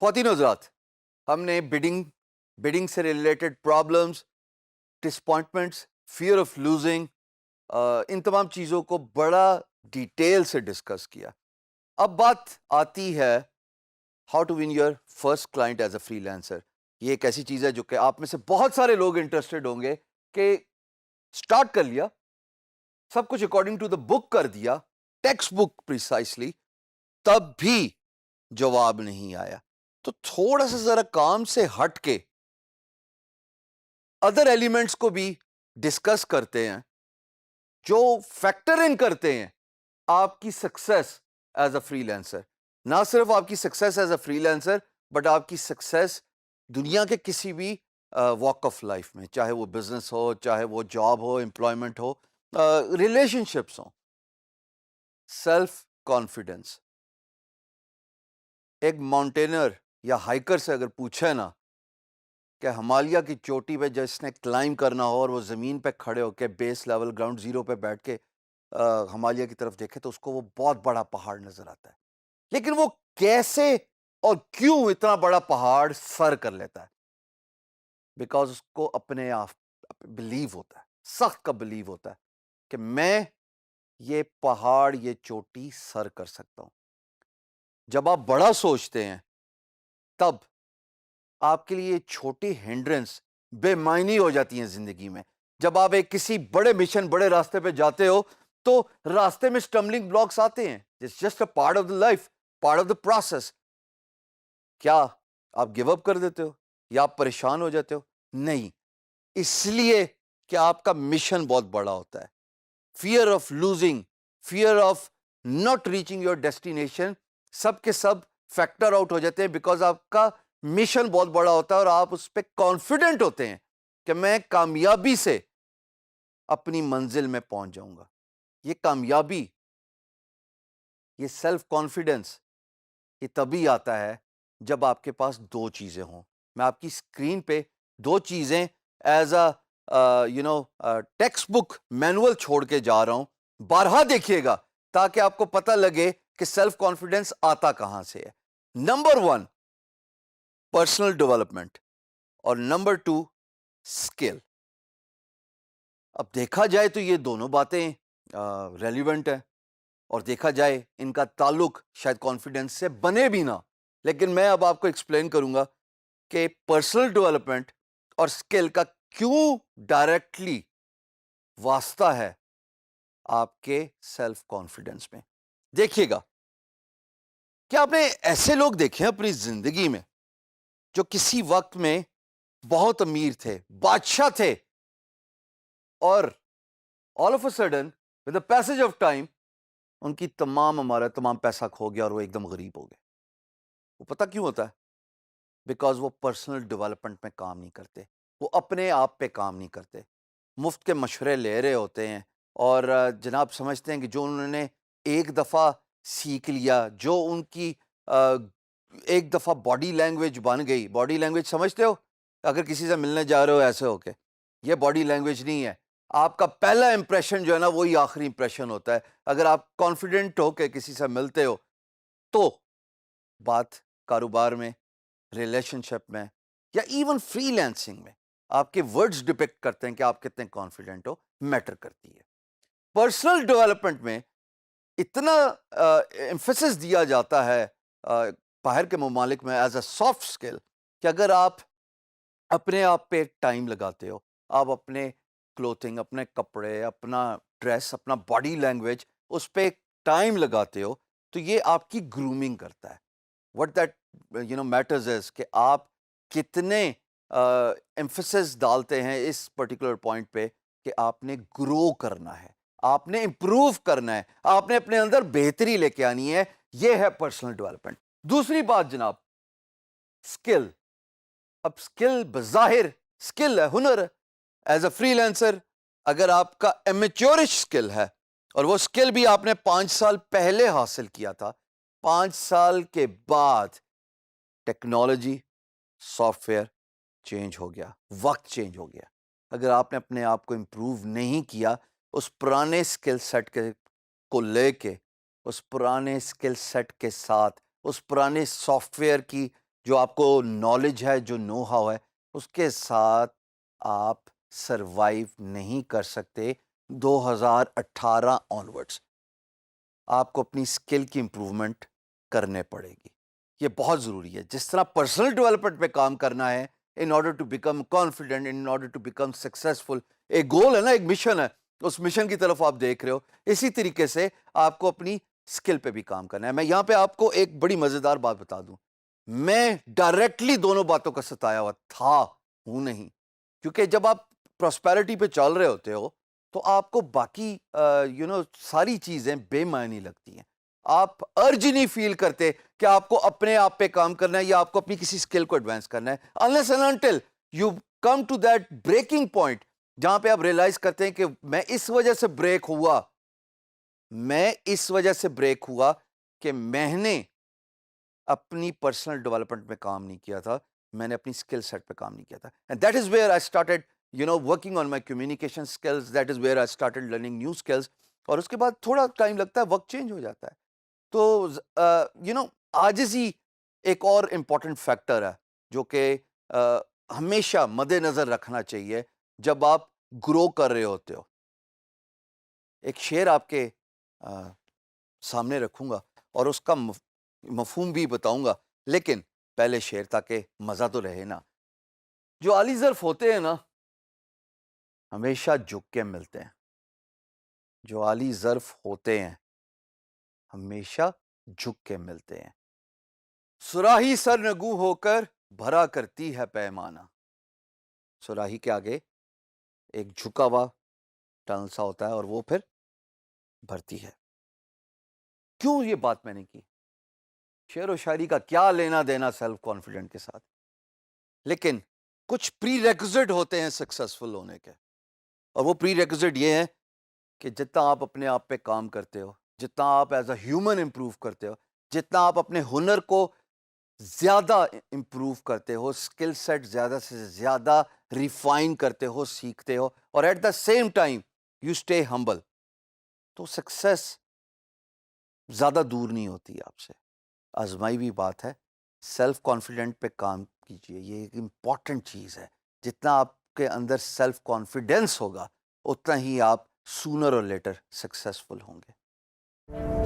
خواتین حضرات، ہم نے بڈنگ سے related problems, disappointments, fear of losing, ان تمام چیزوں کو بڑا ڈیٹیل سے ڈسکس کیا. اب بات آتی ہے how to win your first client as a فری لینسر. یہ ایک ایسی چیز ہے جو کہ آپ میں سے بہت سارے لوگ انٹرسٹڈ ہوں گے کہ سٹارٹ کر لیا، سب کچھ اکارڈنگ ٹو دا بک کر دیا، ٹیکسٹ بک پریسائسلی، تب بھی جواب نہیں آیا. تو تھوڑا سا ذرا کام سے ہٹ کے ادر ایلیمنٹس کو بھی ڈسکس کرتے ہیں جو فیکٹر ان کرتے ہیں آپ کی سکسیس ایز اے فری لینسر. نہ صرف آپ کی سکسیس ایز اے فری لینسر بٹ آپ کی سکسیس دنیا کے کسی بھی واک آف لائف میں، چاہے وہ بزنس ہو، چاہے وہ جاب ہو، امپلائمنٹ ہو، ریلیشن شپس ہوں. Self confidence. ایک ماؤنٹینر یا ہائیکر سے اگر پوچھے نا کہ ہمالیہ کی چوٹی پہ جس نے کلائم کرنا ہو اور وہ زمین پہ کھڑے ہو کے بیس لیول گراؤنڈ زیرو پہ بیٹھ کے ہمالیہ کی طرف دیکھے تو اس کو وہ بہت بڑا پہاڑ نظر آتا ہے، لیکن وہ کیسے اور کیوں اتنا بڑا پہاڑ سر کر لیتا ہے؟ بیکاز اس کو اپنے آپ بلیو ہوتا ہے، سخت کا بلیو ہوتا ہے کہ میں یہ پہاڑ، یہ چوٹی سر کر سکتا ہوں. جب آپ بڑا سوچتے ہیں تب آپ کے لیے چھوٹی ہینڈرنس بے معنی ہو جاتی ہیں زندگی میں. جب آپ ایک کسی بڑے مشن، بڑے راستے پہ جاتے ہو تو راستے میں سٹمبلنگ بلاکس آتے ہیں. It's just a part of the life, part of the process. کیا آپ گیو اپ کر دیتے ہو یا آپ پریشان ہو جاتے ہو؟ نہیں، اس لیے کہ آپ کا مشن بہت بڑا ہوتا ہے. Fear of losing, fear of not reaching your destination, سب کے سب فیکٹر آؤٹ ہو جاتے ہیں بیکاز آپ کا مشن بہت بڑا ہوتا ہے اور آپ اس پہ کانفیڈنٹ ہوتے ہیں کہ میں کامیابی سے اپنی منزل میں پہنچ جاؤں گا. یہ کامیابی، یہ سیلف کانفیڈنس، یہ تبھی آتا ہے جب آپ کے پاس دو چیزیں ہوں. میں آپ کی اسکرین پہ دو چیزیں as a text book manual چھوڑ کے جا رہا ہوں، بارہا دیکھیے گا تاکہ آپ کو پتہ لگے کہ سیلف کانفیڈنس آتا کہاں سے ہے. نمبر 1 پرسنل ڈیولپمنٹ اور نمبر 2 اسکل. اب دیکھا جائے تو یہ دونوں باتیں ریلیونٹ ہیں اور دیکھا جائے ان کا تعلق شاید کانفیڈنس سے بنے بھی نہ، لیکن میں اب آپ کو ایکسپلین کروں گا کہ پرسنل ڈیولپمنٹ اور اسکل کا کیوں ڈائریکٹلی واسطہ ہے آپ کے سیلف کانفیڈنس میں. دیکھیے گا، کیا آپ نے ایسے لوگ دیکھے ہیں اپنی زندگی میں جو کسی وقت میں بہت امیر تھے، بادشاہ تھے، اور all of a sudden with the passage of time ان کی تمام امارت، تمام پیسہ کھو گیا اور وہ ایک دم غریب ہو گئے؟ وہ پتہ کیوں ہوتا ہے؟ بیکاز وہ پرسنل ڈیولپمنٹ میں کام نہیں کرتے، وہ اپنے آپ پہ کام نہیں کرتے، مفت کے مشورے لے رہے ہوتے ہیں اور جناب سمجھتے ہیں کہ جو انہوں نے ایک دفعہ سیکھ لیا، جو ان کی ایک دفعہ باڈی لینگویج بن گئی. باڈی لینگویج سمجھتے ہو؟ اگر کسی سے ملنے جا رہے ہو ایسے ہو کے، یہ باڈی لینگویج نہیں ہے. آپ کا پہلا امپریشن جو ہے نا وہی آخری امپریشن ہوتا ہے. اگر آپ کانفیڈنٹ ہو کے کسی سے ملتے ہو تو بات کاروبار میں، ریلیشن شپ میں یا ایون فری لینسنگ میں آپ کے ورڈز ڈپیکٹ کرتے ہیں کہ آپ کتنے کانفیڈنٹ ہو، میٹر کرتی ہے. پرسنل ڈیولپمنٹ میں اتنا ایمفیسس دیا جاتا ہے باہر کے ممالک میں ایز اے سافٹ اسکل کہ اگر آپ اپنے آپ پہ ٹائم لگاتے ہو، آپ اپنے کلوتھنگ، اپنے کپڑے، اپنا ڈریس، اپنا باڈی لینگویج، اس پہ ٹائم لگاتے ہو تو یہ آپ کی گرومنگ کرتا ہے. وٹ دیٹ میٹرز از کہ آپ کتنے ایمفیسس ڈالتے ہیں اس پرٹیکولر پوائنٹ پہ کہ آپ نے گرو کرنا ہے، آپ نے امپروو کرنا ہے، آپ نے اپنے اندر بہتری لے کے آنی ہے. یہ ہے پرسنل ڈیولپمنٹ. دوسری بات جناب، اسکل. اب اسکل بظاہر اسکل ہے، ہنر ہے. ایز اے فری لینسر اگر آپ کا امیچورش اسکل ہے اور وہ اسکل بھی آپ نے 5 سال پہلے حاصل کیا تھا، 5 سال کے بعد ٹیکنالوجی، سافٹ ویئر چینج ہو گیا، وقت چینج ہو گیا. اگر آپ نے اپنے آپ کو امپروو نہیں کیا اس پرانے اسکل سیٹ کو لے کے، اس پرانے اسکل سیٹ کے ساتھ، اس پرانے سافٹ ویئر کی جو آپ کو نالج ہے, جو نو ہاؤ ہے, اس کے ساتھ آپ سروائیو نہیں کر سکتے 2018 آنورڈس. آپ کو اپنی اسکل کی امپروومنٹ کرنے پڑے گی. یہ بہت ضروری ہے. جس طرح پرسنل ڈیولپمنٹ پہ کام کرنا ہے in order to become confident, in order to become successful, ایک گول ہے نا, ایک مشن ہے, اس مشن کی طرف آپ دیکھ رہے ہو, اسی طریقے سے آپ کو اپنی اسکل پہ بھی کام کرنا ہے. میں یہاں پہ آپ کو ایک بڑی مزیدار بات بتا دوں, میں ڈائریکٹلی دونوں باتوں کا ستایا ہوا تھا, ہوں نہیں, کیونکہ جب آپ پراسپیرٹی پہ چل رہے ہوتے ہو تو آپ کو باقی ساری چیزیں بے معنی لگتی ہیں. آپ ارج نہیں فیل کرتے کہ آپ کو اپنے آپ پہ کام کرنا ہے یا آپ کو اپنی کسی اسکل کو ایڈوانس کرنا ہے, unless and until you come to that breaking point جہاں پہ آپ ریئلائز کرتے ہیں کہ میں اس وجہ سے بریک ہوا کہ میں نے اپنی پرسنل ڈیولپمنٹ میں کام نہیں کیا تھا, میں نے اپنی اسکل سیٹ پہ کام نہیں کیا تھا. And that is where I started working on my communication skills. That is where I started learning new skills. اور اس کے بعد تھوڑا ٹائم لگتا ہے, وقت چینج ہو جاتا ہے. تو عاجزی ایک اور امپورٹنٹ فیکٹر ہے جو کہ ہمیشہ مد نظر رکھنا چاہیے جب آپ گرو کر رہے ہوتے ہو. ایک شعر آپ کے سامنے رکھوں گا اور اس کا مفہوم بھی بتاؤں گا, لیکن پہلے شعر تاکہ مزہ تو رہے نا. جو عالی ظرف ہوتے ہیں نا ہمیشہ جھک کے ملتے ہیں. جو عالی ظرف ہوتے ہیں ہمیشہ جھک کے ملتے ہیں. صراحی سرنگوں ہو کر بھرا کرتی ہے پیمانہ. صراحی کے آگے ایک جھکا ہوا ٹنل سا ہوتا ہے اور وہ پھر بھرتی ہے. کیوں یہ بات میں نے کی؟ شعر و شاعری کا کیا لینا دینا سیلف کانفیڈنٹ کے ساتھ, لیکن کچھ پری ریکوزٹ ہوتے ہیں سکسیسفل ہونے کے, اور وہ پری ریکوزٹ یہ ہیں کہ جتنا آپ اپنے آپ پہ کام کرتے ہو, جتنا آپ ایز اے ہیومن امپروو کرتے ہو, جتنا آپ اپنے ہنر کو زیادہ امپروو کرتے ہو, اسکل سیٹ زیادہ سے زیادہ ریفائن کرتے ہو, سیکھتے ہو, اور at the same time you stay humble, تو سکسیس زیادہ دور نہیں ہوتی آپ سے. آزمائی بھی بات ہے, سیلف کانفیڈنٹ پہ کام کیجئے, یہ ایک امپورٹنٹ چیز ہے. جتنا آپ کے اندر سیلف کانفیڈنس ہوگا اتنا ہی آپ سونر اور لیٹر سکسیسفل ہوں گے.